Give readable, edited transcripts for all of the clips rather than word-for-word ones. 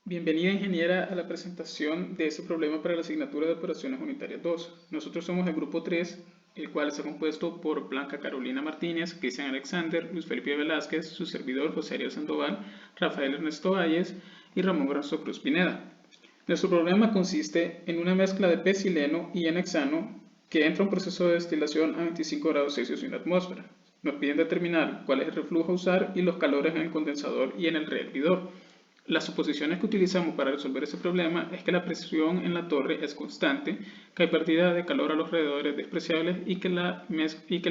Bienvenida, ingeniera, a la presentación de este problema para la asignatura de Operaciones Unitarias 2. Nosotros somos el grupo 3, el cual está compuesto por Blanca Carolina Martínez, Cristian Alexander, Luis Felipe Velázquez, su servidor José Ariel Sandoval, Rafael Ernesto Valles y Ramón Grasso Cruz Pineda. Nuestro problema consiste en una mezcla de pez sileno y N-hexano que entra a un proceso de destilación a 25 grados Celsius en la atmósfera. Nos piden determinar cuál es el reflujo a usar y los calores en el condensador y en el rehervidor. Las suposiciones que utilizamos para resolver ese problema es que la presión en la torre es constante, que hay pérdida de calor a los alrededores despreciables y que la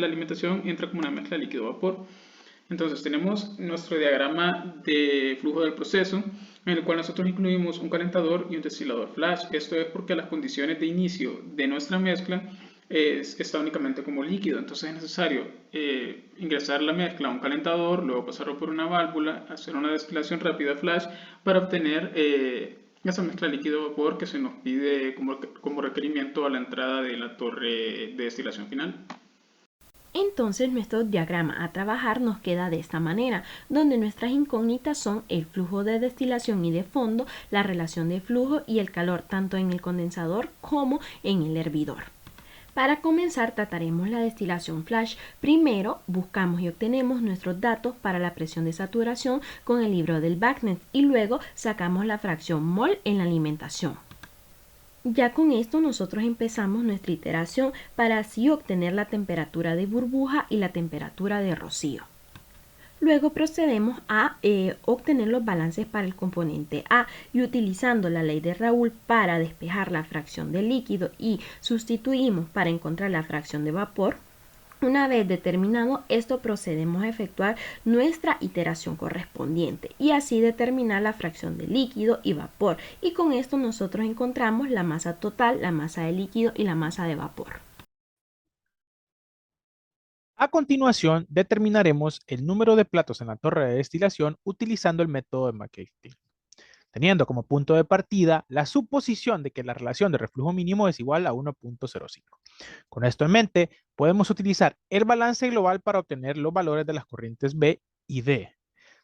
alimentación entra como una mezcla líquido-vapor. Entonces tenemos nuestro diagrama de flujo del proceso, en el cual nosotros incluimos un calentador y un destilador flash. Esto es porque las condiciones de inicio de nuestra mezcla está únicamente como líquido, entonces es necesario ingresar la mezcla a un calentador, luego pasarlo por una válvula, hacer una destilación rápida flash para obtener esa mezcla líquido-vapor que se nos pide como requerimiento a la entrada de la torre de destilación final. Entonces nuestro diagrama a trabajar nos queda de esta manera, donde nuestras incógnitas son el flujo de destilación y de fondo, la relación de flujo y el calor tanto en el condensador como en el hervidor. Para comenzar trataremos la destilación flash. Primero buscamos y obtenemos nuestros datos para la presión de saturación con el libro del BACnet y luego sacamos la fracción mol en la alimentación. Ya con esto nosotros empezamos nuestra iteración para así obtener la temperatura de burbuja y la temperatura de rocío. Luego procedemos a obtener los balances para el componente A y utilizando la ley de Raoult para despejar la fracción de líquido y sustituimos para encontrar la fracción de vapor. Una vez determinado esto, procedemos a efectuar nuestra iteración correspondiente y así determinar la fracción de líquido y vapor. Y con esto nosotros encontramos la masa total, la masa de líquido y la masa de vapor. A continuación, determinaremos el número de platos en la torre de destilación utilizando el método de McKeith, teniendo como punto de partida la suposición de que la relación de reflujo mínimo es igual a 1.05. Con esto en mente, podemos utilizar el balance global para obtener los valores de las corrientes B y D.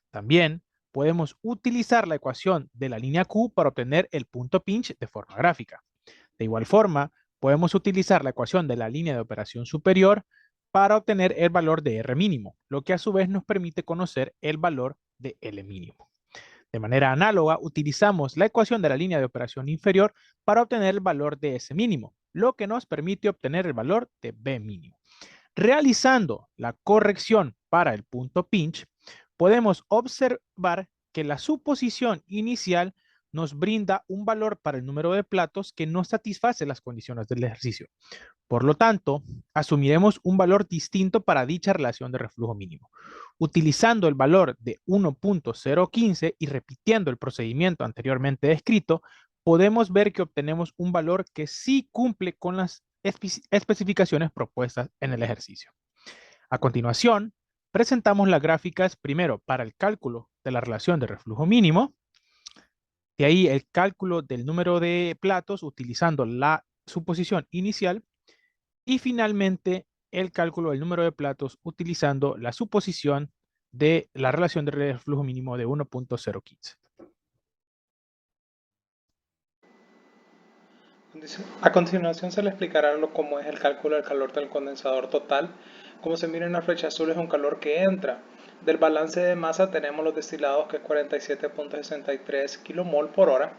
También podemos utilizar la ecuación de la línea Q para obtener el punto pinch de forma gráfica. De igual forma, podemos utilizar la ecuación de la línea de operación superior para obtener el valor de R mínimo, lo que a su vez nos permite conocer el valor de L mínimo. De manera análoga, utilizamos la ecuación de la línea de operación inferior para obtener el valor de S mínimo, lo que nos permite obtener el valor de B mínimo. Realizando la corrección para el punto pinch, podemos observar que la suposición inicial nos brinda un valor para el número de platos que no satisface las condiciones del ejercicio. Por lo tanto, asumiremos un valor distinto para dicha relación de reflujo mínimo. Utilizando el valor de 1.015 y repitiendo el procedimiento anteriormente descrito, podemos ver que obtenemos un valor que sí cumple con las especificaciones propuestas en el ejercicio. A continuación, presentamos las gráficas primero para el cálculo de la relación de reflujo mínimo, de ahí el cálculo del número de platos utilizando la suposición inicial y finalmente el cálculo del número de platos utilizando la suposición de la relación de reflujo mínimo de 1.015. A continuación se le explicará cómo es el cálculo del calor del condensador total. Como se mira en la flecha azul es un calor que entra. Del balance de masa tenemos los destilados que es 47.63 kmol por hora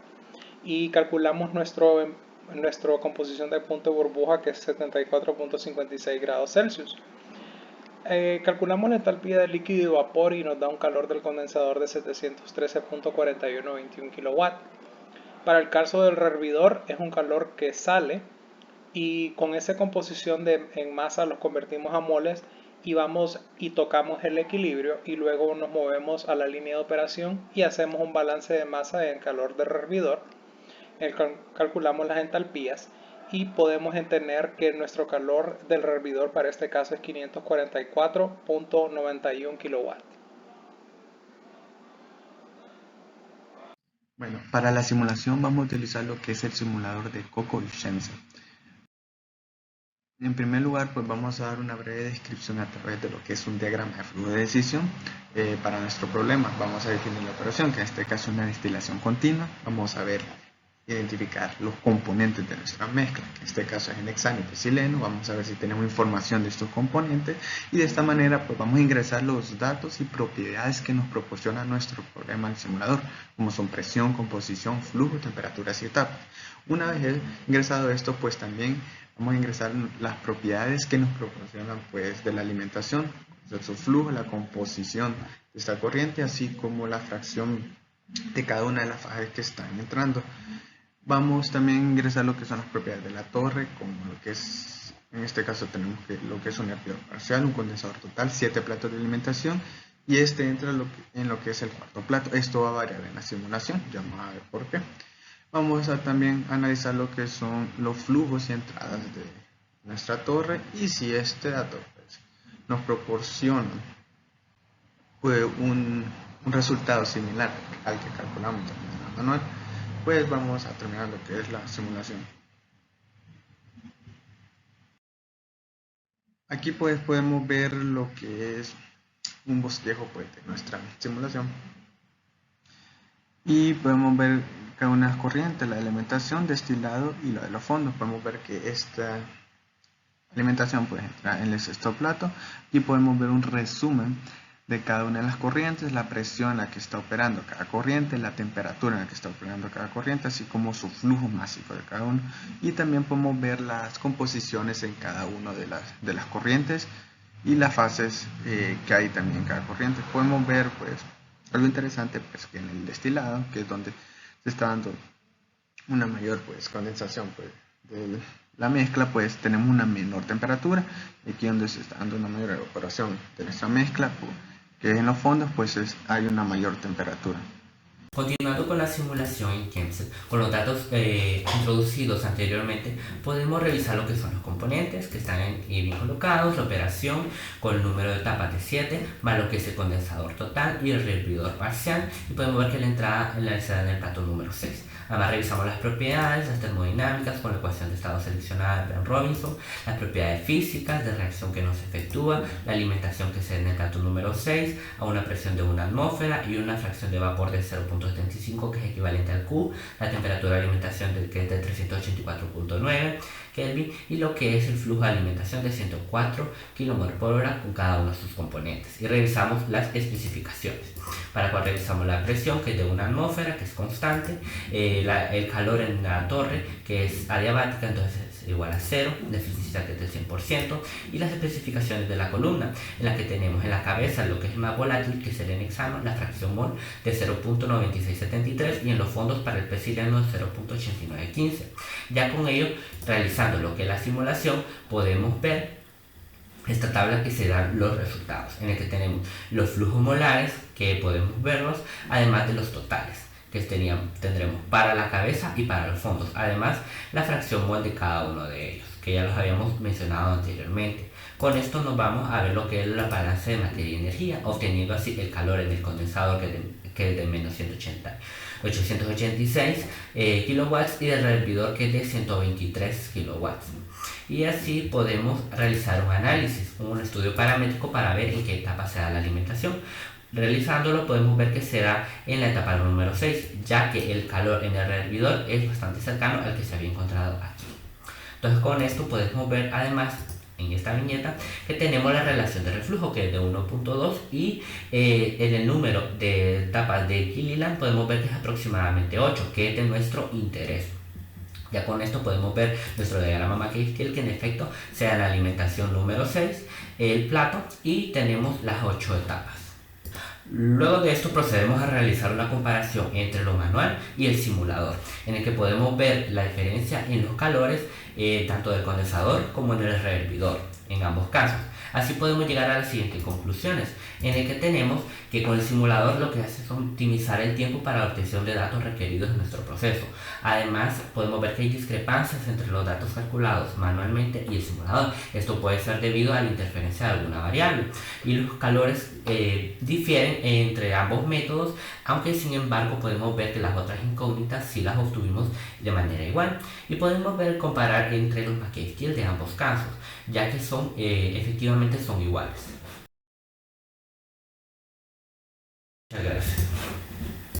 y calculamos nuestra composición de punto de burbuja que es 74.56 grados Celsius. Calculamos la entalpía del líquido y vapor y nos da un calor del condensador de 713.4121 kW. Para el caso del hervidor es un calor que sale y con esa composición en masa los convertimos a moles y vamos y tocamos el equilibrio y luego nos movemos a la línea de operación y hacemos un balance de masa en calor del hervidor. Calculamos las entalpías y podemos entender que nuestro calor del hervidor para este caso es 544.91 kW. Bueno, para la simulación vamos a utilizar lo que es el simulador de Coco y Shenzhen. En primer lugar, pues vamos a dar una breve descripción a través de lo que es un diagrama de flujo de decisión para nuestro problema. Vamos a definir la operación, que en este caso es una destilación continua. Vamos a identificar los componentes de nuestra mezcla, que en este caso es en hexano y etileno. Vamos a ver si tenemos información de estos componentes y de esta manera pues vamos a ingresar los datos y propiedades que nos proporciona nuestro problema al simulador, como son presión, composición, flujo, temperaturas y etapas. Una vez ingresado esto, pues también vamos a ingresar las propiedades que nos proporcionan pues de la alimentación, su flujo, la composición de esta corriente, así como la fracción de cada una de las fases que están entrando. Vamos también a ingresar lo que son las propiedades de la torre, como lo que es, en este caso tenemos lo que es un hervidor parcial, un condensador total, 7 platos de alimentación, y este entra en lo que es el cuarto plato. Esto va a variar en la simulación, ya vamos a ver por qué. Vamos a también analizar lo que son los flujos y entradas de nuestra torre, y si este dato pues, nos proporciona pues, un resultado similar al que calculamos de manera manual, pues vamos a terminar lo que es la simulación. Aquí pues podemos ver lo que es un bosquejo pues, de nuestra simulación, y podemos ver cada una de las corrientes, la alimentación, destilado y lo de los fondos. Podemos ver que esta alimentación pues entra en el sexto plato, y podemos ver un resumen de cada una de las corrientes, la presión en la que está operando cada corriente, la temperatura en la que está operando cada corriente, así como su flujo másico de cada uno. Y también podemos ver las composiciones en cada una de las corrientes y las fases que hay también en cada corriente. Podemos ver pues algo interesante pues que en el destilado, que es donde se está dando una mayor pues condensación pues de la mezcla, pues tenemos una menor temperatura. Aquí donde se está dando una mayor evaporación de nuestra mezcla, pues, que en los fondos pues hay una mayor temperatura. Continuando con la simulación en Kensel, con los datos introducidos anteriormente, podemos revisar lo que son los componentes que están bien colocados, la operación con el número de etapas de 7, más lo que es el condensador total y el hervidor parcial, y podemos ver que la entrada será en el plato número 6. Además revisamos las propiedades, las termodinámicas con la ecuación de estado seleccionada de Brand-Robinson, las propiedades físicas de reacción que no se efectúa, la alimentación que se da en el plato número 6 a una presión de 1 atmósfera y una fracción de vapor de 0.75 que es equivalente al Q, la temperatura de alimentación que es de 384.9 Kelvin y lo que es el flujo de alimentación de 104 kmol por hora con cada uno de sus componentes. Y revisamos las especificaciones, para la cual revisamos la presión que es de 1 atmósfera, que es constante, el calor en la torre, que es adiabática, entonces es igual a 0, eficiencia que es del 100%, y las especificaciones de la columna, en la que tenemos en la cabeza lo que es más volátil, que es el N-hexano, la fracción mol de 0.9673, y en los fondos para el psileno de 0.8915. Ya con ello, realizando lo que es la simulación, podemos ver esta tabla que se dan los resultados, en el que tenemos los flujos molares, que podemos verlos, además de los totales que tendremos para la cabeza y para los fondos, además la fracción mol de cada uno de ellos, que ya los habíamos mencionado anteriormente. Con esto nos vamos a ver lo que es la balanza de materia y energía, obteniendo así el calor en el condensador que es de menos 886 kilowatts, y del hervidor que es de 123 kilowatts. Y así podemos realizar un análisis, un estudio paramétrico para ver en qué etapa se da la alimentación. Realizándolo podemos ver que se da en la etapa número 6, ya que el calor en el hervidor es bastante cercano al que se había encontrado aquí. Entonces con esto podemos ver además en esta viñeta que tenemos la relación de reflujo, que es de 1.2, y en el número de etapas de Gilliland podemos ver que es aproximadamente 8, que es de nuestro interés. Ya con esto podemos ver nuestro diagrama McKay-Thiele, que en efecto sea la alimentación número 6, el plato, y tenemos las 8 etapas. Luego de esto procedemos a realizar una comparación entre lo manual y el simulador, en el que podemos ver la diferencia en los calores tanto del condensador como en el rehervidor, en ambos casos. Así podemos llegar a las siguientes conclusiones, en el que tenemos que con el simulador lo que hace es optimizar el tiempo para la obtención de datos requeridos en nuestro proceso. Además, podemos ver que hay discrepancias entre los datos calculados manualmente y el simulador. Esto puede ser debido a la interferencia de alguna variable. Y los calores difieren entre ambos métodos, aunque sin embargo podemos ver que las otras incógnitas sí las obtuvimos de manera igual. Y podemos comparar entre los McCabe-Thiele de ambos casos, ya que efectivamente son iguales. Muchas gracias.